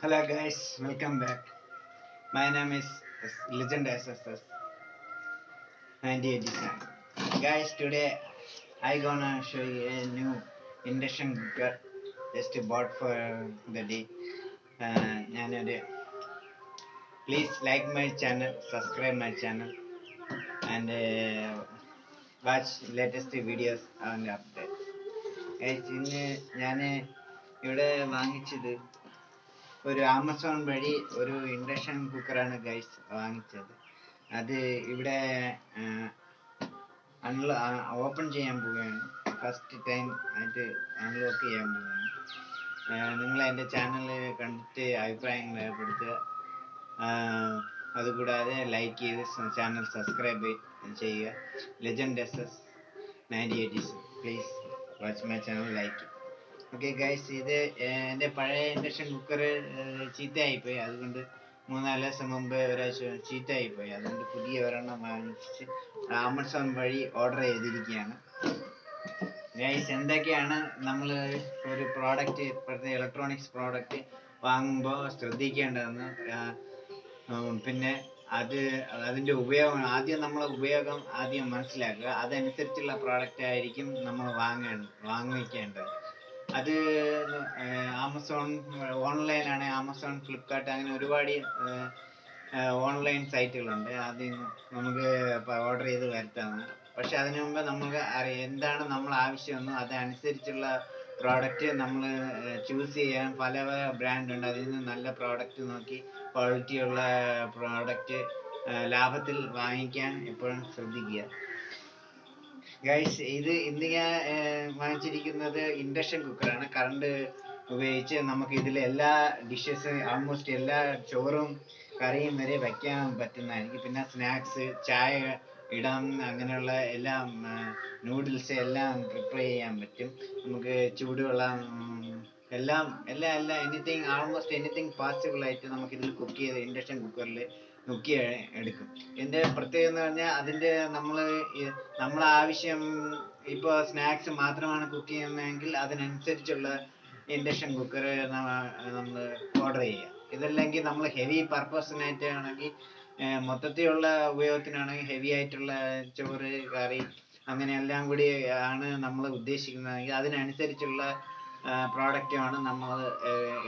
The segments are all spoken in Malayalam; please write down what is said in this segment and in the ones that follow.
Hello guys, welcome back. My name is Legend SSS 9087. Guys, today I gonna show you a new induction cooker just bought for the day. ഞാനൊരു please like my channel, subscribe my channel and watch latest videos and updates. Guys, ഇന്ന് ഞാൻ ഇവിടെ വാങ്ങിച്ചത് ഒരു ആമസോൺ വഴി ഒരു ഇൻഡക്ഷൻ കുക്കറാണ് ഗൈസ് വാങ്ങിച്ചത്. അത് ഇവിടെ ഓപ്പൺ ചെയ്യാൻ പോവുകയാണ്. ഫസ്റ്റ് ടൈം ആയിട്ട് അൺലോക്ക് ചെയ്യാൻ പോവുകയാണ്. നിങ്ങൾ എൻ്റെ ചാനൽ കണ്ടിട്ട് അഭിപ്രായങ്ങൾ രേഖപ്പെടുത്തുക. അതുകൂടാതെ ലൈക്ക് ചെയ്ത് ചാനൽ സബ്സ്ക്രൈബ് ചെയ്യുക. Legend SS 9080 please watch my channel, like. Okay guys, ഇത് എൻ്റെ പഴയ ഇൻഡക്ഷൻ കുക്കർ ചീത്തയായിപ്പോയി. അതുകൊണ്ട് 3-4 ദിവസം മുമ്പ് ഒരാഴ്ച ചീത്തയായിപ്പോയി. അതുകൊണ്ട് പുതിയ ഒരെണ്ണം വാങ്ങിച്ച് ആമസോൺ വഴി ഓർഡർ ചെയ്തിരിക്കുകയാണ്. ഗൈസ്, എന്തൊക്കെയാണ് നമ്മൾ ഒരു പ്രോഡക്റ്റ്, ഇപ്പോഴത്തെ ഇലക്ട്രോണിക്സ് പ്രോഡക്റ്റ് വാങ്ങുമ്പോൾ ശ്രദ്ധിക്കേണ്ടതെന്ന്, പിന്നെ അതിൻ്റെ ഉപയോഗം ആദ്യം മനസ്സിലാക്കുക. അതനുസരിച്ചുള്ള പ്രോഡക്റ്റ് ആയിരിക്കും നമ്മൾ വാങ്ങിക്കേണ്ടത്. അത് ആമസോൺ ഓൺലൈനാണ്. ആമസോൺ, ഫ്ലിപ്കാർട്ട്, അങ്ങനെ ഒരുപാട് ഓൺലൈൻ സൈറ്റുകളുണ്ട്. അതിൽ നമുക്ക് ഓർഡർ ചെയ്ത് വരുത്താവുന്ന. പക്ഷെ അതിനു മുമ്പ് നമുക്ക് എന്താണ് നമ്മൾ ആവശ്യമെന്നും അതനുസരിച്ചുള്ള പ്രോഡക്റ്റ് നമ്മൾ ചൂസ് ചെയ്യാൻ പല ബ്രാൻഡ് ഉണ്ട്. അതിൽ നിന്ന് നല്ല പ്രോഡക്റ്റ് നോക്കി ക്വാളിറ്റിയുള്ള പ്രോഡക്റ്റ് ലാഭത്തിൽ വാങ്ങിക്കാൻ എപ്പോഴും ശ്രദ്ധിക്കുക. ഗൈസ്, ഇന്ന് ഞാൻ വാങ്ങിച്ചിരിക്കുന്നത് ഇൻഡക്ഷൻ കുക്കറാണ്. കറണ്ട് ഉപയോഗിച്ച് നമുക്ക് ഇതിൽ എല്ലാ ഡിഷസ്, ആൾമോസ്റ്റ് എല്ലാ ചോറും കറിയും വരെ വയ്ക്കാൻ പറ്റുന്നതായിരിക്കും. പിന്നെ സ്നാക്സ്, ചായ ഇടാം, അങ്ങനെയുള്ള എല്ലാം, നൂഡിൽസ് എല്ലാം പ്രിപ്പയർ ചെയ്യാൻ പറ്റും. നമുക്ക് ചൂടുവെള്ളം, എല്ലാം ആൾമോസ്റ്റ് എനിത്തിങ് പോസിബിൾ ആയിട്ട് നമുക്ക് ഇതിൽ കുക്ക് ചെയ്ത് ഇൻഡക്ഷൻ കുക്കറിൽ കുക്ക് എടുക്കും. ഇതിൻ്റെ പ്രത്യേകത എന്ന് പറഞ്ഞാൽ അതിൻ്റെ നമ്മളെ ആവശ്യം, ഇപ്പോൾ സ്നാക്സ് മാത്രമാണ് കുക്ക് ചെയ്യുന്നതെങ്കിൽ അതിനനുസരിച്ചുള്ള ഇൻഡക്ഷൻ കുക്കർ നമ്മൾ ഓർഡർ ചെയ്യുക. ഇതല്ലെങ്കിൽ നമ്മൾ ഹെവി പർപ്പസിനായിട്ട് ആണെങ്കിൽ, മൊത്തത്തിലുള്ള ഉപയോഗത്തിനാണെങ്കിൽ, ഹെവി ആയിട്ടുള്ള ചോറ്, കറി, അങ്ങനെ എല്ലാം കൂടി ആണ് നമ്മൾ ഉദ്ദേശിക്കുന്നതെങ്കിൽ അതിനനുസരിച്ചുള്ള പ്രോഡക്റ്റാണ് നമ്മൾ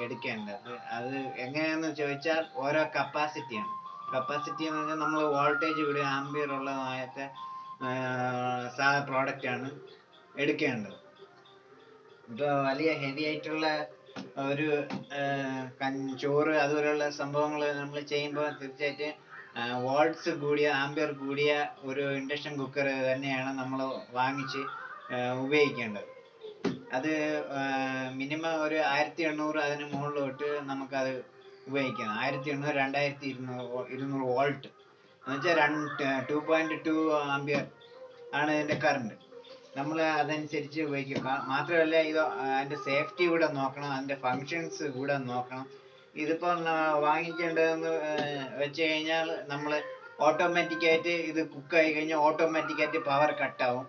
എടുക്കേണ്ടത്. അത് എങ്ങനെയാണെന്ന് ചോദിച്ചാൽ ഓരോ കപ്പാസിറ്റിയാണ്. കപ്പാസിറ്റി എന്ന് പറഞ്ഞാൽ നമ്മൾ വോൾട്ടേജ് കൂടി ആംബിയർ ഉള്ളതായിട്ട് സാധാ പ്രോഡക്റ്റാണ് എടുക്കേണ്ടത്. ഇപ്പോൾ വലിയ ഹെവി ആയിട്ടുള്ള ഒരു ചോറ് അതുപോലെയുള്ള സംഭവങ്ങൾ നമ്മൾ ചെയ്യുമ്പോൾ തീർച്ചയായിട്ടും വോൾട്ട്സ് കൂടിയ, ആംബിയർ കൂടിയ ഒരു ഇൻഡക്ഷൻ കുക്കർ തന്നെയാണ് നമ്മൾ വാങ്ങിച്ച് ഉപയോഗിക്കേണ്ടത്. അത് മിനിമം ഒരു 1800 അതിന് മുകളിലോട്ട് നമുക്കത് ഉപയോഗിക്കാം. 1800, 2200 വോൾട്ട് എന്ന് വെച്ചാൽ 2.2 ആംബിയർ ആണ് ഇതിൻ്റെ കറണ്ട്. നമ്മൾ അതനുസരിച്ച് ഉപയോഗിക്കുക. മാത്രമല്ല, അതിൻ്റെ സേഫ്റ്റി കൂടെ നോക്കണം, അതിൻ്റെ ഫങ്ഷൻസ് കൂടെ നോക്കണം. ഇതിപ്പോൾ വാങ്ങിക്കേണ്ടതെന്ന് വെച്ച് കഴിഞ്ഞാൽ നമ്മൾ ഓട്ടോമാറ്റിക്കായിട്ട് ഇത് കുക്കായി കഴിഞ്ഞാൽ ഓട്ടോമാറ്റിക്കായിട്ട് പവർ കട്ടാവും.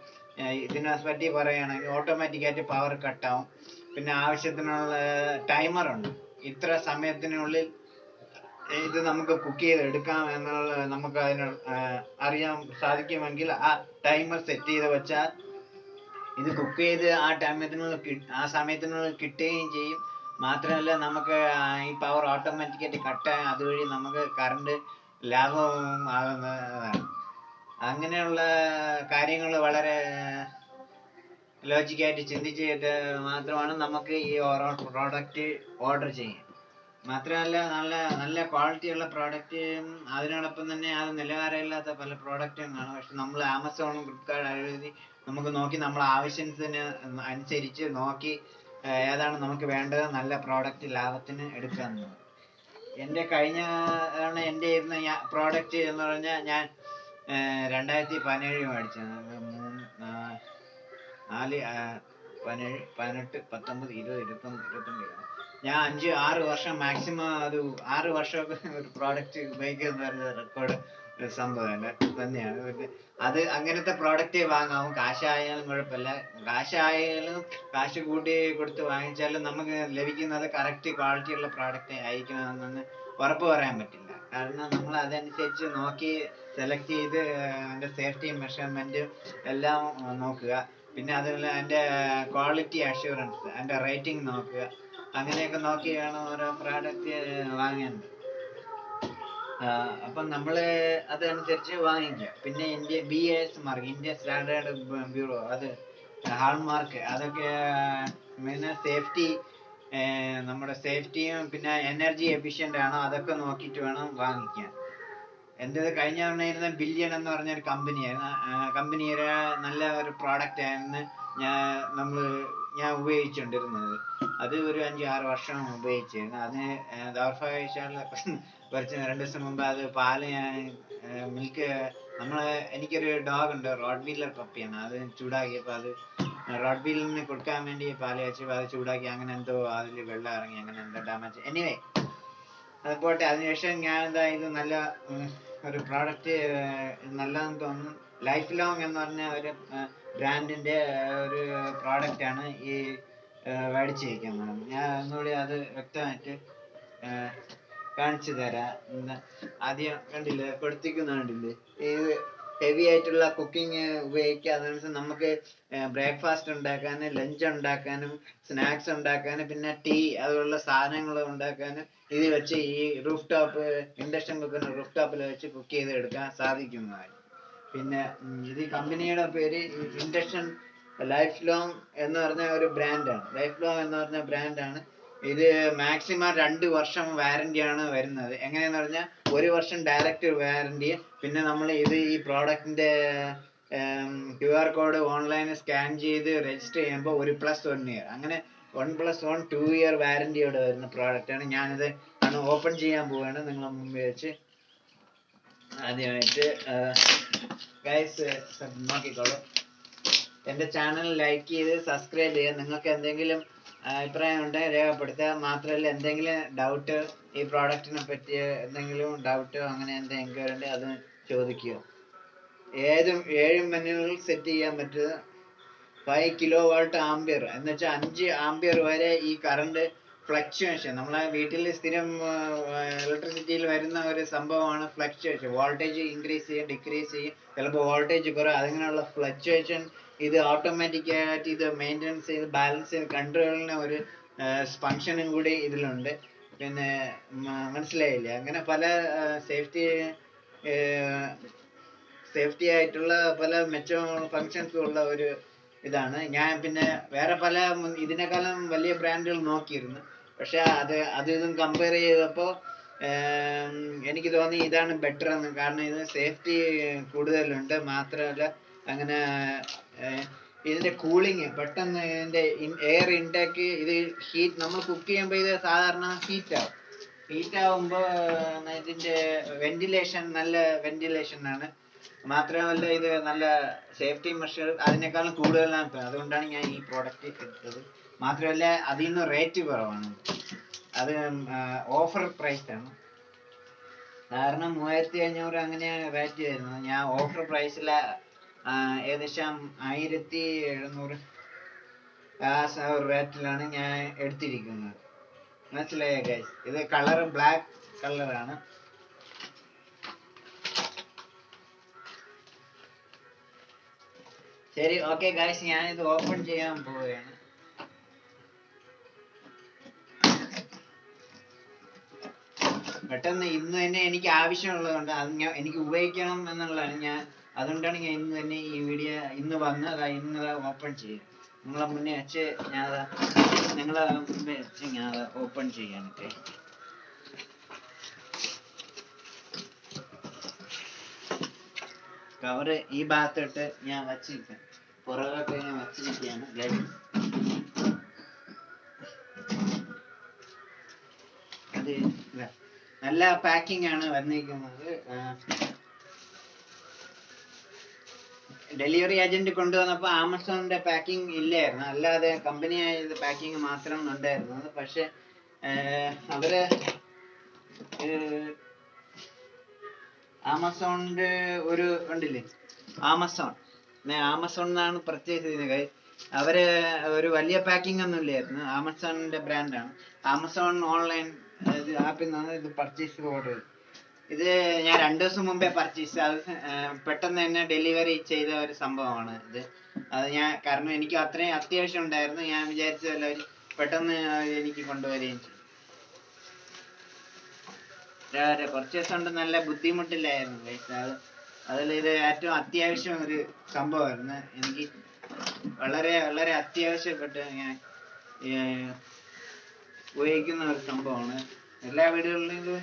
ഇതിനെ പറ്റി പറയുകയാണെങ്കിൽ ഓട്ടോമാറ്റിക്കായിട്ട് പവർ കട്ടാവും. പിന്നെ ആവശ്യത്തിനുള്ള ടൈമറുണ്ട്. ഇത്ര സമയത്തിനുള്ളിൽ ഇത് നമുക്ക് കുക്ക് ചെയ്ത് എടുക്കാം എന്നുള്ള നമുക്ക് അറിയാൻ സാധിക്കുമെങ്കിൽ ആ ടൈമർ സെറ്റ് ചെയ്ത് വെച്ചാൽ ഇത് കുക്ക് ചെയ്ത് ആ സമയത്തിനുള്ളിൽ കിട്ടുകയും ചെയ്യും. മാത്രമല്ല, നമുക്ക് ഈ പവർ ഓട്ടോമാറ്റിക്കായിട്ട് കട്ടായി അതുവഴി നമുക്ക് കറണ്ട് ലാഭവും ആകുന്നതാണ്. അങ്ങനെയുള്ള കാര്യങ്ങൾ വളരെ ലോജിക്കായിട്ട് ചിന്തിച്ചിട്ട് മാത്രമാണ് നമുക്ക് ഈ പ്രോഡക്റ്റ് ഓർഡർ ചെയ്യാൻ. മാത്രമല്ല, നല്ല ക്വാളിറ്റിയുള്ള പ്രോഡക്റ്റും അതിനോടൊപ്പം തന്നെ അത് നിലവാരമില്ലാത്ത പല പ്രോഡക്റ്റും കാണും. പക്ഷെ നമ്മൾ ആമസോൺ, ഫ്ലിപ്കാർട്ട് എഴുതി നമുക്ക് നോക്കി നമ്മളെ ആവശ്യത്തിന് അനുസരിച്ച് നോക്കി ഏതാണ് നമുക്ക് വേണ്ടത് നല്ല പ്രോഡക്റ്റ് ലാഭത്തിന് എടുക്കാവുന്നതാണ്. എൻ്റെ ഇരുന്ന പ്രോഡക്റ്റ് എന്ന് പറഞ്ഞാൽ ഞാൻ 2017 മേടിച്ചത്. 4, 17, 18, 19, 20, 21, 22 ഞാൻ 5-6 വർഷം മാക്സിമം, അത് 6 വർഷമൊക്കെ ഒരു പ്രോഡക്റ്റ് ഉപയോഗിക്കുന്ന റെക്കോർഡ് സംഭവമല്ല തന്നെയാണ്. അത് അങ്ങനത്തെ പ്രോഡക്റ്റ് വാങ്ങാവും. കാശായാലും കുഴപ്പമില്ല, കാശായാലും കാശ് കൂട്ടി കൊടുത്ത് വാങ്ങിച്ചാലും നമുക്ക് ലഭിക്കുന്നത് കറക്റ്റ് ക്വാളിറ്റി ഉള്ള പ്രോഡക്റ്റ് ആയിരിക്കണമെന്ന് ഉറപ്പ് പറയാൻ പറ്റില്ല. കാരണം നമ്മൾ അതനുസരിച്ച് നോക്കി സെലക്ട് ചെയ്ത് അതിൻ്റെ സേഫ്റ്റി മെഷർമെൻറ്റും എല്ലാം നോക്കുക. പിന്നെ അതുപോലെ അതിൻ്റെ ക്വാളിറ്റി അഷ്യൂറൻസ്, അതിൻ്റെ റേറ്റിംഗ് നോക്കുക. അങ്ങനെയൊക്കെ നോക്കി വേണം ഓരോ പ്രോഡക്റ്റ് വാങ്ങേണ്ടത്. അപ്പം നമ്മൾ അതനുസരിച്ച് വാങ്ങിക്കുക. പിന്നെ BIS mark, India standard bureau, അത് ഹാൾമാർക്ക്, അതൊക്കെ പിന്നെ സേഫ്റ്റി, നമ്മുടെ സേഫ്റ്റിയും പിന്നെ എനർജി എഫിഷ്യൻ്റ് ആണോ അതൊക്കെ നോക്കിയിട്ട് വേണം വാങ്ങിക്കാൻ. എൻ്റേത് കഴിഞ്ഞ തവണ ഇരുന്ന ബില്യൺ എന്ന് പറഞ്ഞൊരു കമ്പനിയായിരുന്നു. കമ്പനിയുടെ നല്ല ഒരു പ്രോഡക്റ്റ് ആയിരുന്നു ഞാൻ ഉപയോഗിച്ചുകൊണ്ടിരുന്നത്. അത് ഒരു 5-6 വർഷം ഉപയോഗിച്ചിരുന്നു. അതിന് ദൗർഭാഗ്യവശാൽ കുറച്ച് 2 ദിവസം മുമ്പ് അത് പാല് മിൽക്ക്, എനിക്കൊരു ഡോഗ് ഉണ്ട്, റോഡ് വീലർ പപ്പിയാണ്. അത് ചൂടാക്കിയപ്പോൾ അത് റോഡ് വീലറിന് കൊടുക്കാൻ വേണ്ടി പാല് വെച്ചപ്പോൾ അത് ചൂടാക്കി, അങ്ങനെ എന്തോ അതിൽ വെള്ളം ഇറങ്ങി, അങ്ങനെ എന്തോ ഡാമേജ്. എനിവേ അത് പോട്ടെ. അതിനുശേഷം ഞാൻ ഇത് നല്ല ഒരു പ്രോഡക്റ്റ് നല്ലതെന്ന് തോന്നുന്നു. ലൈഫ് ലോങ് എന്ന് പറഞ്ഞ ഒരു ബ്രാൻഡിൻ്റെ ഒരു പ്രോഡക്റ്റാണ് ഈ മേടിച്ചിരിക്കുന്നത്. ഞാൻ ഒന്നുകൂടി അത് വ്യക്തമായിട്ട് കാണിച്ചു തരാം. ആദ്യം കണ്ടില്ലേ, കൊടുത്തിരിക്കുന്ന കണ്ടില്ലേ, ഇത് ഹെവി ആയിട്ടുള്ള കുക്കിംഗ് ഉപയോഗിക്കുക. അതനുസരിച്ച് നമുക്ക് ബ്രേക്ക്ഫാസ്റ്റ് ഉണ്ടാക്കാനും ലഞ്ച് ഉണ്ടാക്കാനും സ്നാക്സ് ഉണ്ടാക്കാനും പിന്നെ ടീ അതുപോലുള്ള സാധനങ്ങൾ ഉണ്ടാക്കാനും ഇത് വെച്ച് ഈ റൂഫ് ടോപ്പ് ഇൻഡക്ഷൻ കുക്കറിന് റൂഫ് ടോപ്പിൽ വെച്ച് കുക്ക് ചെയ്തെടുക്കാൻ സാധിക്കുന്നതാണ്. പിന്നെ ഇത് കമ്പനിയുടെ പേര് ഇൻഡക്ഷൻ ലൈഫ് ലോങ് എന്ന് പറഞ്ഞ ഒരു ബ്രാൻഡാണ്. ലൈഫ് ലോങ് എന്ന് പറഞ്ഞ ബ്രാൻഡാണ് ഇത്. മാക്സിമം 2 വർഷം വാറന്റിയാണ് വരുന്നത്. എങ്ങനെയെന്ന് പറഞ്ഞാൽ 1 വർഷം ഡയറക്റ്റ് വാറന്റി, പിന്നെ നമ്മൾ ഈ പ്രോഡക്റ്റിന്റെ QR കോഡ് ഓൺലൈനിൽ സ്കാൻ ചെയ്ത് രജിസ്റ്റർ ചെയ്യുമ്പോൾ 1+1 ഇയർ, അങ്ങനെ 1+1 2 ഇയർ വാറന്റിയോടെ വരുന്ന പ്രോഡക്റ്റാണ്. ഞാനിത് ഓപ്പൺ ചെയ്യാൻ പോവുകയാണ് നിങ്ങളെ മുമ്പിൽ വെച്ച്. ആദ്യമായിട്ട് ഗൈസ് നോക്കിക്കോളൂ. എൻ്റെ ചാനൽ ലൈക്ക് ചെയ്ത് സബ്സ്ക്രൈബ് ചെയ്യുക. നിങ്ങൾക്ക് എന്തെങ്കിലും അഭിപ്രായം ഉണ്ടെങ്കിൽ രേഖപ്പെടുത്തുക. മാത്രമല്ല, എന്തെങ്കിലും ഡൗട്ട് ഈ പ്രോഡക്റ്റിനെ പറ്റി എന്തെങ്കിലും ഡൗട്ടോ അങ്ങനെ എന്തെങ്കിലും എൻക്വയറി ഉണ്ടെങ്കിൽ അത് ചോദിക്കുക. 7 മിനിറ്റുകളിൽ സെറ്റ് ചെയ്യാൻ പറ്റുക. 5 kW ആംബിയർ എന്ന് വെച്ചാൽ 5 ആംബിയർ വരെ ഈ കറണ്ട് ഫ്ലക്ച്വേഷൻ. നമ്മളെ വീട്ടിൽ സ്ഥിരം ഇലക്ട്രിസിറ്റിയിൽ വരുന്ന ഒരു സംഭവമാണ് ഫ്ലക്ച്വേഷൻ. വോൾട്ടേജ് ഇൻക്രീസ് ചെയ്യും, ഡിക്രീസ് ചെയ്യും, ചിലപ്പോൾ വോൾട്ടേജ് കുറവ്. അങ്ങനെയുള്ള ഫ്ലക്ച്വേഷൻ ഇത് ഓട്ടോമാറ്റിക്കായിട്ട് ഇത് മെയിൻ്റനൻസ് ചെയ്ത് ബാലൻസ് ചെയ്ത് കൺട്രോളിന് ഒരു ഫങ്ഷനും കൂടി ഇതിലുണ്ട്. പിന്നെ മനസ്സിലായില്ലേ? അങ്ങനെ പല സേഫ്റ്റി ആയിട്ടുള്ള പല ഫങ്ഷൻസും ഉള്ള ഒരു ഇതാണ്. ഞാൻ പിന്നെ വേറെ പല ഇതിനേക്കാളും വലിയ ബ്രാൻഡുകൾ നോക്കിയിരുന്നു. പക്ഷെ ഇതും കമ്പയർ ചെയ്തപ്പോൾ എനിക്ക് തോന്നി ഇതാണ് ബെറ്റർ എന്ന്. കാരണം ഇത് സേഫ്റ്റി കൂടുതലുണ്ട്. മാത്രമല്ല അങ്ങനെ ഇതിൻ്റെ കൂളിങ് പെട്ടെന്ന്, ഇതിൻ്റെ എയർ ഇൻടേക്ക്, ഇത് ഹീറ്റ്, നമ്മൾ കുക്ക് ചെയ്യുമ്പോൾ ഇത് സാധാരണ ഹീറ്റാവുമ്പോൾ ഇതിൻ്റെ വെന്റിലേഷൻ നല്ല വെന്റിലേഷനാണ്. മാത്രമല്ല ഇത് നല്ല സേഫ്റ്റി മെഷർ അതിനേക്കാളും കൂടുതലാണ്. അതുകൊണ്ടാണ് ഞാൻ ഈ പ്രോഡക്റ്റ് എടുത്തത്. മാത്രമല്ല അതിൽ നിന്ന് റേറ്റ് കുറവാണ്. അത് ഓഫർ പ്രൈസാണ്. കാരണം 3500 അങ്ങനെയാണ് റേറ്റ് വരുന്നത്. ഞാൻ ഓഫർ പ്രൈസിൽ ഏകദേശം 1700 റേറ്റിലാണ് ഞാൻ എടുത്തിരിക്കുന്നത്. മനസ്സിലായോ ഗൈസ്? ഇത് കളർ ബ്ലാക്ക് കളറാണ്. ശരി, ഓക്കെ ഗൈസ്, ഞാനിത് ഓപ്പൺ ചെയ്യാൻ പോവുകയാണ്. പെട്ടെന്ന് ഇന്ന് തന്നെ എനിക്ക് ആവശ്യമുള്ളതുകൊണ്ട് എനിക്ക് ഉപയോഗിക്കണം എന്നുള്ളതാണ് അതുകൊണ്ടാണ് ഞാൻ ഇന്ന് തന്നെ ഈ വീഡിയോ ഇന്ന് ഓപ്പൺ ചെയ്യുക. നിങ്ങളെ മുന്നേ വെച്ച് ഞാൻ ഓപ്പൺ ചെയ്യാണ്. കവറ് ഈ ഭാഗത്തോട്ട് ഞാൻ വച്ചിരിക്കാം, പുറകോട്ട് ഞാൻ വച്ചിരിക്കുകയാണ്. അത് നല്ല പാക്കിംഗ് ആണ് വന്നിരിക്കുന്നത്. ഡെലിവറി ഏജന്റ് കൊണ്ടുവന്നപ്പോൾ ആമസോണിന്റെ പാക്കിംഗ് ഇല്ലായിരുന്നു, അല്ലാതെ കമ്പനി പാക്കിംഗ് മാത്രം ഉണ്ടായിരുന്നത്. പക്ഷെ അവര് ആമസോണിന്റെ ഒരു കണ്ടില്ലേ, ആമസോൺ എന്നാണ് പർച്ചേസ് ചെയ്തത്. അവര് ഒരു വലിയ പാക്കിംഗ് ഒന്നും ഇല്ലായിരുന്നു. ആമസോണിന്റെ ബ്രാൻഡാണ്. ആമസോൺ ഓൺലൈൻ ആപ്പിൽ നിന്നാണ് ഇത് പർച്ചേസ് ഓർഡർ ചെയ്തത്. ഇത് ഞാൻ 2 ദിവസം മുമ്പേ പർച്ചേസ്, അത് പെട്ടെന്ന് തന്നെ ഡെലിവറി ചെയ്ത ഒരു സംഭവമാണ് ഇത്. അത് കാരണം എനിക്ക് അത്രയും അത്യാവശ്യം ഉണ്ടായിരുന്നു. ഞാൻ വിചാരിച്ചതല്ല, പെട്ടെന്ന് എനിക്ക് കൊണ്ടുവരികയും ചെയ്തു. കുറച്ച് ദിവസം കൊണ്ട് നല്ല ബുദ്ധിമുട്ടില്ലായിരുന്നു. അതിൽ ഇത് ഏറ്റവും അത്യാവശ്യം ഒരു സംഭവമായിരുന്നു. എനിക്ക് വളരെ വളരെ അത്യാവശ്യപ്പെട്ട് ഞാൻ ഉപയോഗിക്കുന്ന ഒരു സംഭവമാണ്. എല്ലാ വീടുകളിലും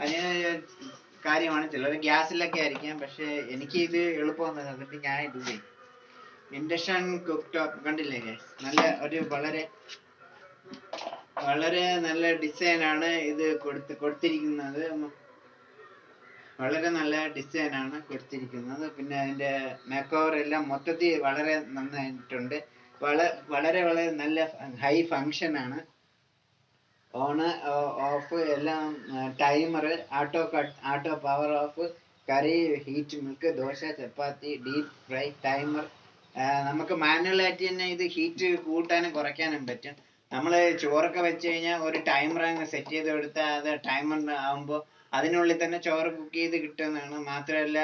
അതിന് കാര്യമാണ്. ചിലർ ഗ്യാസിലൊക്കെ ആയിരിക്കാം, പക്ഷെ എനിക്ക് ഇത് എളുപ്പമൊന്നും, എന്നിട്ട് ഞാൻ ഇത് ഉപയോഗിക്കും. ഇൻഡക്ഷൻ കുക്ക് ടോപ്പ് കണ്ടില്ലേ ഗൈസ്, നല്ല ഒരു വളരെ നല്ല ഡിസൈനാണ് ഇത് കൊടുത്തിരിക്കുന്നത്. വളരെ നല്ല ഡിസൈനാണ് കൊടുത്തിരിക്കുന്നത്. പിന്നെ അതിന്റെ മേക്ക് ഓവർ എല്ലാം മൊത്തത്തിൽ വളരെ നന്നായിട്ടുണ്ട്. വളരെ വളരെ നല്ല ഹൈ ഫങ്ഷൻ ആണ്. ഓണ് ഓഫ് എല്ലാം, ടൈമർ, ആട്ടോ power of, curry, heat milk, dosa, chapati, deep fry, timer. നമുക്ക് മാനുവലായിട്ട് തന്നെ ഇത് ഹീറ്റ് കൂട്ടാനും കുറയ്ക്കാനും പറ്റും. നമ്മൾ ചോറൊക്കെ വെച്ച് കഴിഞ്ഞാൽ ഒരു ടൈമർ അങ്ങ് സെറ്റ് ചെയ്ത് കൊടുത്താൽ അത് ടൈമർ ആകുമ്പോൾ അതിനുള്ളിൽ തന്നെ ചോറ് കുക്ക് ചെയ്ത് കിട്ടുന്നതാണ്. മാത്രമല്ല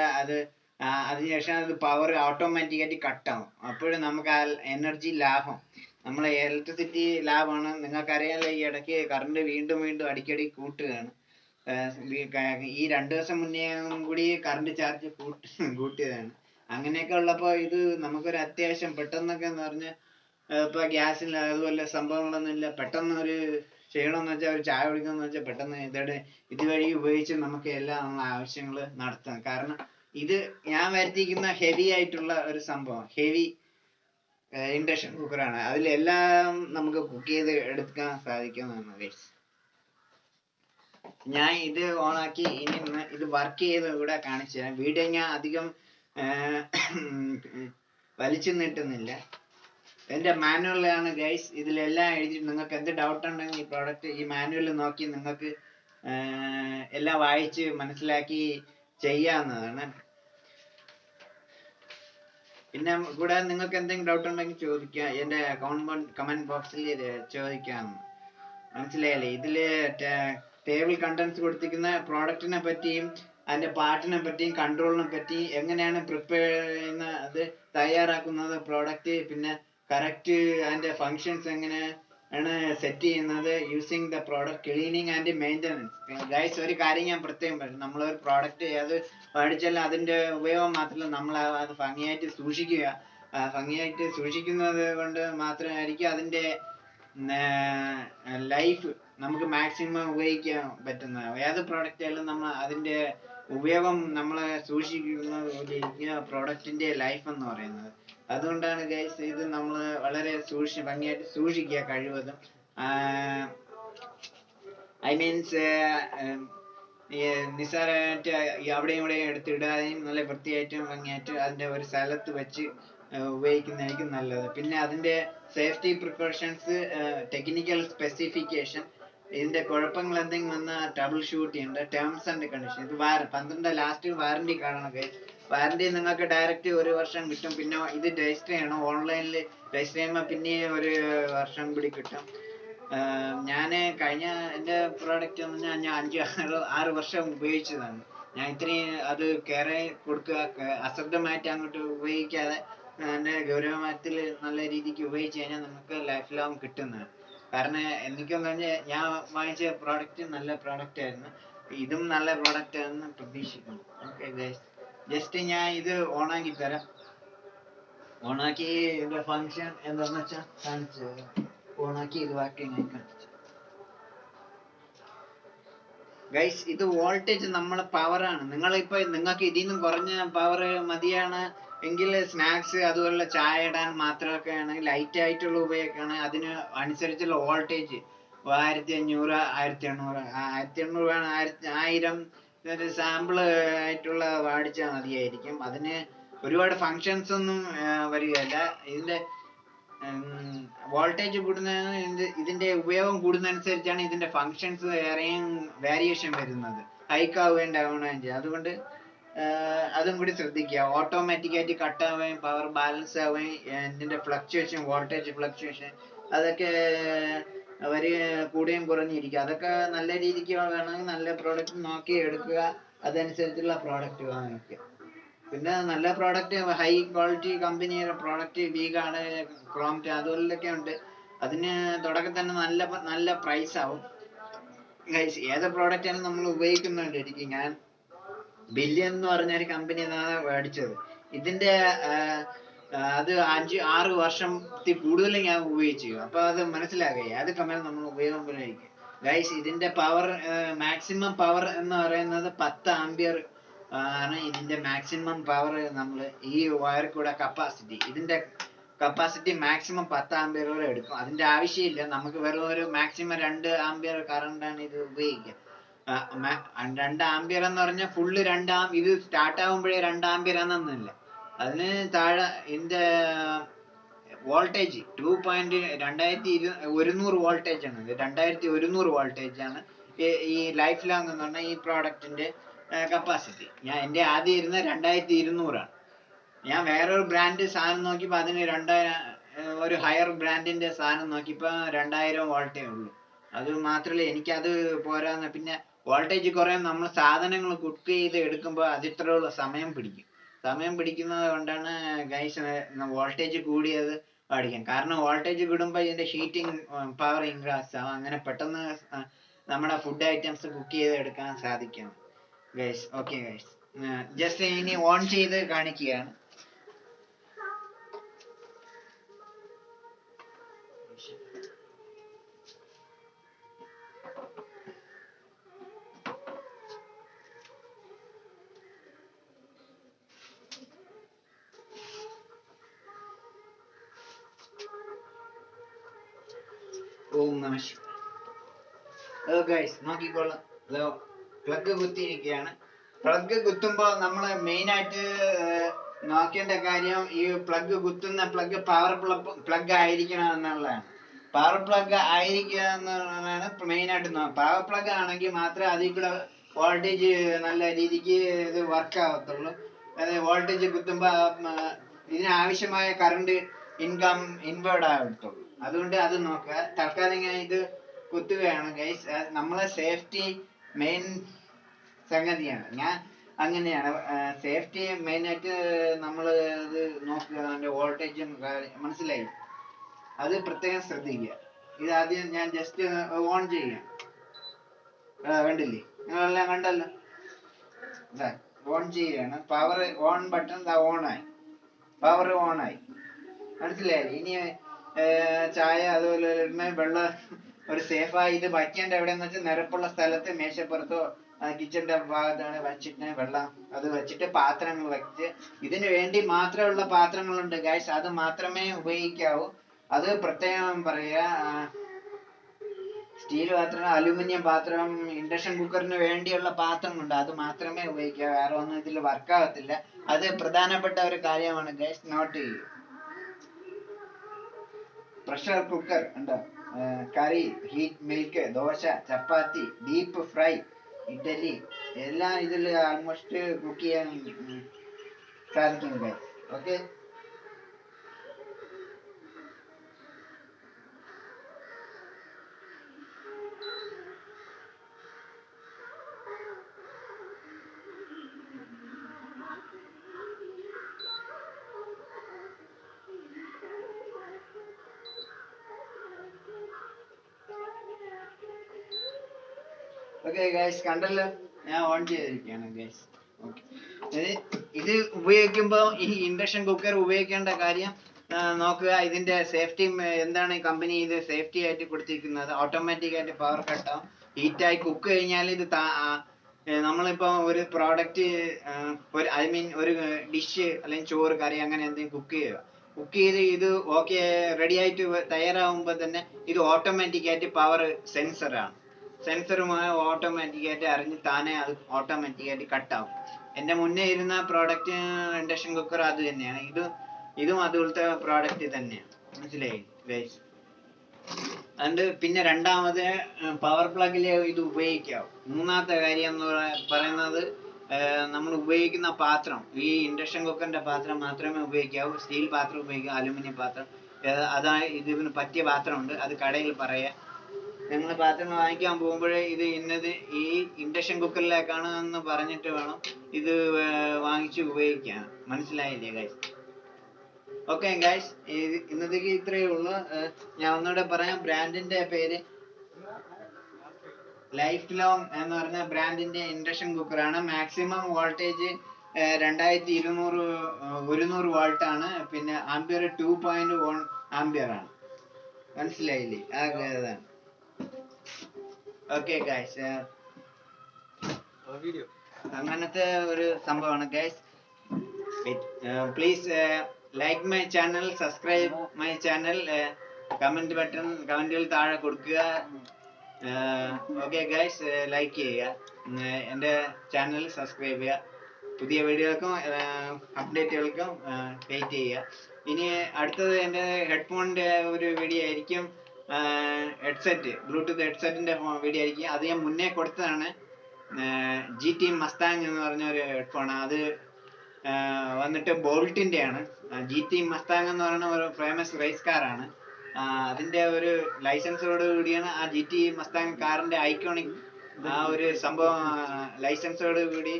അതിനുശേഷം അത് പവർ ഓട്ടോമാറ്റിക്കായിട്ട് കട്ടാവും. അപ്പോഴും നമുക്ക് ആ എനർജി ലാഭം, നമ്മളെ ഇലക്ട്രിസിറ്റി ലാഭമാണ്. നിങ്ങൾക്കറിയാലോ, ഈ ഇടയ്ക്ക് കറണ്ട് വീണ്ടും വീണ്ടും അടിക്കടി കൂട്ടുകയാണ്. ഈ 2 ദിവസം മുന്നേ കൂടി കറണ്ട് ചാർജ് കൂട്ടിയതാണ്. അങ്ങനെയൊക്കെ ഉള്ളപ്പോൾ ഇത് നമുക്കൊരു അത്യാവശ്യം പെട്ടെന്നൊക്കെ എന്ന് പറഞ്ഞാൽ, ഇപ്പൊ ഗ്യാസിൽ അതുപോലെ സംഭവങ്ങളൊന്നും ഇല്ല, പെട്ടെന്ന് ഒരു ചെയ്യണമെന്ന് വെച്ചാൽ, ഒരു ചായ കുടിക്കണമെന്ന് വെച്ചാൽ പെട്ടെന്ന് ഇതുവഴി ഉപയോഗിച്ച് നമുക്ക് എല്ലാ ആവശ്യങ്ങൾ നടത്താം. കാരണം ഇത് ഞാൻ വരുത്തിയിരിക്കുന്ന ഹെവി ആയിട്ടുള്ള ഒരു സംഭവം, ഹെവി ഇൻഡക്ഷൻ കുക്കറാണ്. അതിലെല്ലാം നമുക്ക് കുക്ക് ചെയ്ത് എടുക്കാൻ സാധിക്കുന്നതാണ് ഗൈസ്. ഞാൻ ഇത് ഓണാക്കി ഇനി ഇത് വർക്ക് ചെയ്ത് കൂടെ കാണിച്ചു തരാം. വീഡിയോ ഞാൻ അധികം വലിച്ചു നീട്ടുന്നില്ല. എന്റെ മാനുവലാണ് ഗൈസ്, ഇതിലെല്ലാം എഴുതിയിട്ട് നിങ്ങൾക്ക് എന്ത് ഡൗട്ട് ഉണ്ടെങ്കിൽ ഈ പ്രോഡക്റ്റ് ഈ മാനുവൽ നോക്കി നിങ്ങൾക്ക് എല്ലാം വായിച്ച് മനസ്സിലാക്കി ചെയ്യാവുന്നതാണ്. പിന്നെ കൂടാതെ നിങ്ങൾക്ക് എന്തെങ്കിലും ഡൗട്ട് ഉണ്ടെങ്കിൽ ചോദിക്കാം, എന്റെ കമന്റ് ബോക്സിൽ ചോദിക്കാം. മനസ്സിലായല്ലേ? ഇതില് ടേബിൾ കണ്ടന്റ്സ് കൊടുത്തിരിക്കുന്ന പ്രോഡക്റ്റിനെ പറ്റിയും അതിന്റെ പാർട്ടിനെ പറ്റിയും കൺട്രോളിനെ പറ്റിയും എങ്ങനെയാണ് പ്രിപ്പയർ ചെയ്യുന്ന, അത് തയ്യാറാക്കുന്നത് പ്രോഡക്റ്റ്, പിന്നെ കറക്റ്റ് അതിന്റെ ഫങ്ഷൻസ് എങ്ങനെയാണ് സെറ്റ് ചെയ്യുന്നത്, using the product, cleaning and maintenance. Guys, ഒരു കാര്യം ഞാൻ പ്രത്യേകം പറയും, നമ്മളൊരു പ്രോഡക്റ്റ് ഏത് മേടിച്ചാലും അതിന്റെ ഉപയോഗം മാത്രമല്ല, നമ്മൾ അത് ഭംഗിയായിട്ട് സൂക്ഷിക്കുക. ഭംഗിയായിട്ട് സൂക്ഷിക്കുന്നത് കൊണ്ട് മാത്രമായിരിക്കും അതിന്റെ ലൈഫ് നമുക്ക് മാക്സിമം ഉപയോഗിക്കാൻ പറ്റുന്നത്. ഏത് പ്രോഡക്റ്റ് ആയാലും നമ്മൾ അതിന്റെ ഉപയോഗം നമ്മളെ സൂക്ഷിക്കുന്ന പ്രോഡക്റ്റിന്റെ ലൈഫ് എന്ന് പറയുന്നത്. അതുകൊണ്ടാണ് ഗൈസ് ഇത് നമ്മൾ വളരെ ഭംഗിയായിട്ട് സൂക്ഷിക്കുക കഴിവതും. ഐ മീൻസ് നിസ്സാരമായിട്ട് അവിടെയും ഇവിടെയും എടുത്തിടാതെയും നല്ല വൃത്തിയായിട്ടും ഭംഗിയായിട്ടും അതിന്റെ ഒരു സ്ഥലത്ത് വെച്ച് ഉപയോഗിക്കുന്നതായിരിക്കും നല്ലത്. പിന്നെ അതിന്റെ സേഫ്റ്റി പ്രിക്കോഷൻസ്, ടെക്നിക്കൽ സ്പെസിഫിക്കേഷൻ, ഇതിന്റെ കുഴപ്പങ്ങൾ എന്തെങ്കിലും വന്നാൽ ട്രബിൾ ഷൂട്ട് ചെയ്യേണ്ട, ടേംസ് ആൻഡ് കണ്ടീഷൻ. ഇത് 12 ലാസ്റ്റ് വാറണ്ടി കാണണം. വാറണ്ടി നിങ്ങൾക്ക് ഡയറക്റ്റ് 1 വർഷം കിട്ടും. പിന്നെ ഇത് രജിസ്റ്റർ ചെയ്യണം, ഓൺലൈനിൽ രജിസ്റ്റർ ചെയ്യുമ്പോൾ പിന്നെ 1 വർഷം കൂടി കിട്ടും. ഞാൻ കഴിഞ്ഞ എൻ്റെ പ്രോഡക്റ്റ് എന്ന് പറഞ്ഞാൽ ഞാൻ 5-6 വർഷം ഉപയോഗിച്ചതാണ്. ഞാൻ ഇത്രയും അത് കെയർ കൊടുക്കുക, അശ്രദ്ധമായിട്ട് അങ്ങോട്ട് ഉപയോഗിക്കാതെ എൻ്റെ ഗൗരവത്തിൽ നല്ല രീതിക്ക് ഉപയോഗിച്ച് കഴിഞ്ഞാൽ നമുക്ക് ലൈഫ് ലോങ് കിട്ടുന്നതാണ്. കാരണം എനിക്കെന്ന് പറഞ്ഞാൽ ഞാൻ വാങ്ങിച്ച പ്രോഡക്റ്റ് നല്ല പ്രോഡക്റ്റ് ആയിരുന്നു. ഇതും നല്ല പ്രോഡക്റ്റ് ആണെന്ന് പ്രതീക്ഷിക്കുന്നു. ഓക്കെ ഗൈസ്, ജസ്റ്റ് ഞാൻ ഇത് ഓണാക്കി തരാം. ഓണാക്കി ഇതിന്റെ ഫങ്ഷൻ എന്താണെന്ന് വെച്ചാൽ കാണിച്ചു തരാം. ഓണാക്കി ഇത് വർക്കിംഗ് ആയി കാണിച്ചു. ഗൈസ്, ഇത് വോൾട്ടേജ് നമ്മളെ പവറാണ്. നിങ്ങൾക്ക് ഇതിൽ നിന്നും കുറഞ്ഞ പവർ മതിയാണ് എങ്കിൽ സ്നാക്സ് അതുപോലുള്ള ചായ ഇടാൻ മാത്രമൊക്കെ ആണെങ്കിൽ ലൈറ്റ് ആയിട്ടുള്ള ഉപയോഗമാണ്. അതിന് അനുസരിച്ചുള്ള വോൾട്ടേജ് 1500, 1800, 1800 വേണം, 1000 സാമ്പിൾ ആയിട്ടുള്ള മേടിച്ചാൽ മതിയായിരിക്കും. അതിന് ഒരുപാട് ഫങ്ഷൻസ് ഒന്നും വരികയല്ല. ഇതിന്റെ വോൾട്ടേജ് കൂടുന്ന ഇതിന്റെ ഉപയോഗം കൂടുന്നതനുസരിച്ചാണ് ഇതിന്റെ ഫങ്ഷൻസ് വേറെയും വേരിയേഷൻ വരുന്നത്, ഹൈക്ക് ആവുകയും ഡൗൺ ആവുകയും ചെയ്യും. അതുകൊണ്ട് അതും കൂടി ശ്രദ്ധിക്കുക. ഓട്ടോമാറ്റിക് ആയിട്ട് കട്ട് ആവുകയും പവർ ബാലൻസ് ആവുകയും ഇതിന്റെ ഫ്ലക്ച്വേഷൻ, വോൾട്ടേജ് ഫ്ലക്ച്വേഷൻ അതൊക്കെ അവര് കൂടുകയും കുറഞ്ഞിരിക്കുക. അതൊക്കെ നല്ല രീതിക്ക് വേണമെങ്കിൽ നല്ല പ്രോഡക്റ്റ് നോക്കി എടുക്കുക, അതനുസരിച്ചുള്ള പ്രോഡക്റ്റ് വാങ്ങിക്കുക. പിന്നെ നല്ല പ്രോഡക്റ്റ്, ഹൈ ക്വാളിറ്റി കമ്പനിയുടെ പ്രോഡക്റ്റ് വീഗാണ്, ക്രോംറ്റ് അതുപോലൊക്കെ ഉണ്ട്. അതിന് തുടക്കം തന്നെ നല്ല പ്രൈസ് ആവും. ഏത് പ്രോഡക്റ്റ് ആണ് നമ്മൾ ഉപയോഗിക്കുന്നുണ്ടായിരിക്കും. ഞാൻ ബില്യൺ എന്ന് പറഞ്ഞ ഒരു കമ്പനിന്നാണ് മേടിച്ചത്. ഇതിന്റെ അത് 5-6 വർഷത്തിൽ കൂടുതൽ ഞാൻ ഉപയോഗിച്ചു. അപ്പൊ അത് മനസ്സിലാക്കുക ഏത് കമ്പനി നമ്മൾ ഉപയോഗിക്കുമ്പോഴായിരിക്കും. ഗൈസ്, ഇതിന്റെ പവർ, മാക്സിമം പവർ എന്ന് പറയുന്നത് 10 ആംപിയർ ആണ് ഇതിന്റെ മാക്സിമം പവർ. നമ്മൾ ഈ വയർ കൂടെ കപ്പാസിറ്റി, ഇതിന്റെ കപ്പാസിറ്റി മാക്സിമം 10 ആംപിയർ വരെ എടുക്കും. അതിന്റെ ആവശ്യമില്ല, നമുക്ക് വെറും ഒരു മാക്സിമം 2 ആംപിയർ കറണ്ടാണ് ഇത് ഉപയോഗിക്കുക. 2 ആംപിയർ എന്ന് പറഞ്ഞാൽ ഫുള്ള് 2 ഇത് സ്റ്റാർട്ട് ആകുമ്പോഴേ 2 ആംപിയർ ആണെന്നില്ല. അതിന് താഴെ ഇതിന്റെ വോൾട്ടേജ് 2100 വോൾട്ടേജ് ആണ്. 2100 വോൾട്ടേജ് ആണ് ഈ ലൈഫ് ലോങ് എന്ന് പറഞ്ഞാൽ ഈ പ്രോഡക്റ്റിന്റെ കപ്പാസിറ്റി. എന്റെ ആദ്യം ഇരുന്ന 2200 ആണ്. ഞാൻ വേറൊരു ബ്രാൻഡ് സാധനം നോക്കിയപ്പോൾ അതിന് 2000, ഒരു ഹയർ ബ്രാൻഡിന്റെ സാധനം നോക്കിയപ്പോൾ 2000 വോൾട്ടേ ഉള്ളൂ. അത് മാത്രമല്ല, എനിക്കത് പോരാന്ന്. പിന്നെ വോൾട്ടേജ് കുറയും, നമ്മൾ സാധനങ്ങൾ കുക്ക് ചെയ്ത് എടുക്കുമ്പോൾ അത് ഇത്രയുള്ള സമയം പിടിക്കുന്നത് കൊണ്ടാണ് ഗൈസ് വോൾട്ടേജ് കൂടിയത് പഠിക്കാൻ. കാരണം വോൾട്ടേജ് കൂടുമ്പോൾ ഇതിന്റെ ഹീറ്റിംഗ് പവർ ഇൻക്രീസ് ആവും. അങ്ങനെ പെട്ടെന്ന് നമ്മുടെ ഫുഡ് ഐറ്റംസ് കുക്ക് ചെയ്ത് എടുക്കാൻ സാധിക്കും ഗൈസ്. ഓക്കെ ഗൈസ്, ജസ്റ്റ് ഇനി ഓൺ ചെയ്ത് കാണിക്കുകയാണ്. ഓം നമഃ ശിവായ. ഗൈസ് നോക്കിക്കോളാം, പ്ലഗ് കുത്തിയിരിക്കുകയാണ്. പ്ലഗ് കുത്തുമ്പോൾ നമ്മൾ മെയിൻ ആയിട്ട് നോക്കേണ്ട കാര്യം ഈ പ്ലഗ് കുത്തുന്ന പ്ലഗ് പവർ പ്ലഗ് ആയിരിക്കണം എന്നുള്ളതാണ്. പവർ പ്ലഗ് ആയിരിക്കുക എന്നുള്ളതാണ് മെയിൻ ആയിട്ട്. പവർ പ്ലഗ് ആണെങ്കിൽ മാത്രമേ അതിൽ കൂടെ വോൾട്ടേജ് നല്ല രീതിക്ക് ഇത് വർക്ക് ആവത്തുള്ളൂ. വോൾട്ടേജ് കുത്തുമ്പോൾ ഇതിനാവശ്യമായ കറണ്ട് ഇൻവേർഡ് ആവത്തുള്ളൂ. അതുകൊണ്ട് അത് നോക്കുക. തൽക്കാലം ഞാൻ ഇത് കുത്തുകയാണ് ഗൈസ്. നമ്മളെ സേഫ്റ്റി മെയിൻ സംഗതിയാണ്. ഞാൻ അങ്ങനെയാണ്, സേഫ്റ്റി മെയിനായിട്ട് നമ്മൾ അത് നോക്കുക. അതിന്റെ വോൾട്ടേജും മനസ്സിലായി, അത് പ്രത്യേകം ശ്രദ്ധിക്കുക. ഇതാദ്യം ഞാൻ ജസ്റ്റ് ഓൺ ചെയ്യാം. കണ്ടില്ലേ, നിങ്ങളെല്ലാം കണ്ടല്ലോ. ഓൺ ചെയ്യാണ്. പവർ ഓൺ ബട്ടൺ ഓണായി, പവർ ഓണായി, മനസ്സിലായി. ഇനി ചായ അതുപോലെ വെള്ളം ഒരു സേഫായി ഇത് വയ്ക്കേണ്ട എവിടെയെന്ന് വെച്ചാൽ നിരപ്പുള്ള സ്ഥലത്ത്, മേശപ്പുറത്തോ കിച്ചന്റെ ഭാഗത്താണ് വെച്ചിട്ട് വെള്ളം അത് വെച്ചിട്ട് പാത്രങ്ങൾ വെച്ച്, ഇതിനു വേണ്ടി മാത്രമുള്ള പാത്രങ്ങളുണ്ട് ഗൈസ്, അത് മാത്രമേ ഉപയോഗിക്കാവൂ. അത് പ്രത്യേകം പറയുക. സ്റ്റീൽ പാത്രം, അലൂമിനിയം പാത്രം, ഇൻഡക്ഷൻ കുക്കറിന് വേണ്ടിയുള്ള പാത്രമുണ്ട്, അത് മാത്രമേ ഉപയോഗിക്കാവൂ. വേറെ ഒന്നും ഇതിൽ വർക്കാവത്തില്ല. അത് പ്രധാനപ്പെട്ട ഒരു കാര്യമാണ് ഗൈസ്, നോട്ട് ചെയ്യുക. പ്രഷർ കുക്കർ ഉണ്ടോ, കറി, ഹീറ്റ് മിൽക്ക്, ദോശ, ചപ്പാത്തി, ഡീപ്പ് ഫ്രൈ, ഇഡലി എല്ലാം ഇതിൽ ആൾമോസ്റ്റ് കുക്ക് ചെയ്യാൻ സാധിക്കും ഗൈസ്. ഓക്കെ, ഓക്കെ ഗൈസ്, കണ്ടല്ലോ, ഞാൻ ഓൺ ചെയ്തിരിക്കുകയാണ് ഗൈസ്. ഓക്കെ, ഇത് ഉപയോഗിക്കുമ്പോൾ ഈ ഇൻഡക്ഷൻ കുക്കർ ഉപയോഗിക്കേണ്ട കാര്യം നോക്കുക. ഇതിന്റെ സേഫ്റ്റി എന്താണ് ഈ കമ്പനി ഇത് സേഫ്റ്റി ആയിട്ട് കൊടുത്തിരിക്കുന്നത്. ഓട്ടോമാറ്റിക് ആയിട്ട് പവർ കട്ടാവും. ഹീറ്റായി കുക്ക് കഴിഞ്ഞാൽ ഇത് നമ്മളിപ്പോൾ ഒരു പ്രോഡക്റ്റ്, ഐ മീൻ ഒരു ഡിഷ് അല്ലെങ്കിൽ ചോറ്, കറി അങ്ങനെ എന്തെങ്കിലും കുക്ക് ചെയ്ത് ഇത് ഓക്കെ റെഡി ആയിട്ട് തയ്യാറാവുമ്പോൾ തന്നെ ഇത് ഓട്ടോമാറ്റിക് ആയിട്ട് പവർ സെൻസറുമായി ഓട്ടോമാറ്റിക് ആയിട്ട് അറിഞ്ഞ് താനെ അത് ഓട്ടോമാറ്റിക് ആയിട്ട് കട്ടാവും. എൻ്റെ മുന്നേ ഇരുന്ന പ്രോഡക്റ്റ് ഇൻഡക്ഷൻ കുക്കർ അത് തന്നെയാണ്. ഇതും അതുപോലത്തെ പ്രോഡക്റ്റ് തന്നെയാണ്. മനസ്സിലായി ഗൈസ്. അതുകൊണ്ട് പിന്നെ രണ്ടാമത് പവർ പ്ലഗിൽ ഇത് ഉപയോഗിക്കാം. മൂന്നാമത്തെ കാര്യം എന്ന് പറയുന്നത് നമ്മൾ ഉപയോഗിക്കുന്ന പാത്രം, ഈ ഇൻഡക്ഷൻ കുക്കറിന്റെ പാത്രം മാത്രമേ ഉപയോഗിക്കാവൂ. സ്റ്റീൽ പാത്രം ഉപയോഗിക്കാം, അലുമിനിയം പാത്രം. അതാണ് ഇതിന് പറ്റിയ പാത്രമുണ്ട്, അത് കടയിൽ പറയാം. നിങ്ങൾ പാത്രങ്ങൾ വാങ്ങിക്കാൻ പോകുമ്പോഴേ ഇത് ഇന്നത് ഈ ഇൻഡക്ഷൻ കുക്കറിലേക്കാണ് എന്ന് പറഞ്ഞിട്ട് വേണം ഇത് വാങ്ങിച്ച് ഉപയോഗിക്കാൻ. മനസ്സിലായില്ലേ ഗൈസ്? ഓക്കെ ഗൈസ്, ഇന്നത്തേക്ക് ഇത്രയേ ഉള്ളൂ. ഞാൻ ഒന്നുകൂടെ പറയാം. ബ്രാൻഡിന്റെ പേര് ലൈഫ് ലോങ് എന്ന് പറഞ്ഞ ബ്രാൻഡിന്റെ ഇൻഡക്ഷൻ കുക്കറാണ്. മാക്സിമം വോൾട്ടേജ് 2200 വോൾട്ട് ആണ്. പിന്നെ ആംബിയർ 2.1 ആംബിയർ ആണ്. മനസ്സിലായില്ലേ? അതാണ്. ഓക്കെ ഗൈസ്, അങ്ങനത്തെ ഒരു സംഭവമാണ് guys. Please like my channel, subscribe my channel. കമന്റുകൾ താഴെ കൊടുക്കുക. ഓക്കെ ഗൈസ്, ലൈക്ക് ചെയ്യുക, എൻ്റെ ചാനൽ സബ്സ്ക്രൈബ് ചെയ്യുക. പുതിയ വീഡിയോകൾക്കും അപ്ഡേറ്റുകൾക്കും വെയിറ്റ് ചെയ്യുക. ഇനി അടുത്തത് എൻ്റെ ഹെഡ്ഫോണിൻ്റെ ഒരു വീഡിയോ ആയിരിക്കും. ഹെഡ്സെറ്റ്, ബ്ലൂടൂത്ത് ഹെഡ്സെറ്റിൻ്റെ വീഡിയോ ആയിരിക്കും. അത് ഞാൻ മുന്നേ കൊടുത്തതാണ്. GT മസ്താങ് എന്ന് പറഞ്ഞ ഒരു ഹെഡ്ഫോണാണ്. അത് വന്നിട്ട് ബോൾട്ടിൻ്റെ ആണ്. GT മസ്താങ് എന്ന് പറയുന്ന ഒരു ഫേമസ് റേസ് കാറാണ്. അതിൻ്റെ ഒരു ലൈസൻസോട് കൂടിയാണ് ആ GT മസ്താങ് കാറിൻ്റെ ഐക്കോണിക് ആ ഒരു സംഭവം. ലൈസൻസോട് കൂടി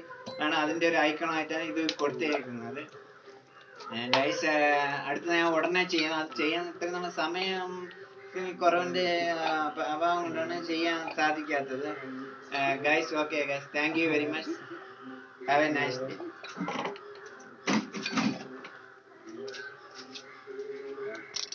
ആണ് അതിൻ്റെ ഒരു ഐക്കണായിട്ടാണ് ഇത് കൊടുത്തേക്കുന്നത്. ഗൈസ്, അടുത്ത ഞാൻ ഉടനെ ചെയ്യണം. അത് ചെയ്യാൻ ഇത്ര നമ്മൾ സമയം കുറവിൻ്റെ അഭാവം കൊണ്ടാണ് ചെയ്യാൻ സാധിക്കാത്തത് guys. Okay guys, thank you very much. Have A nice day.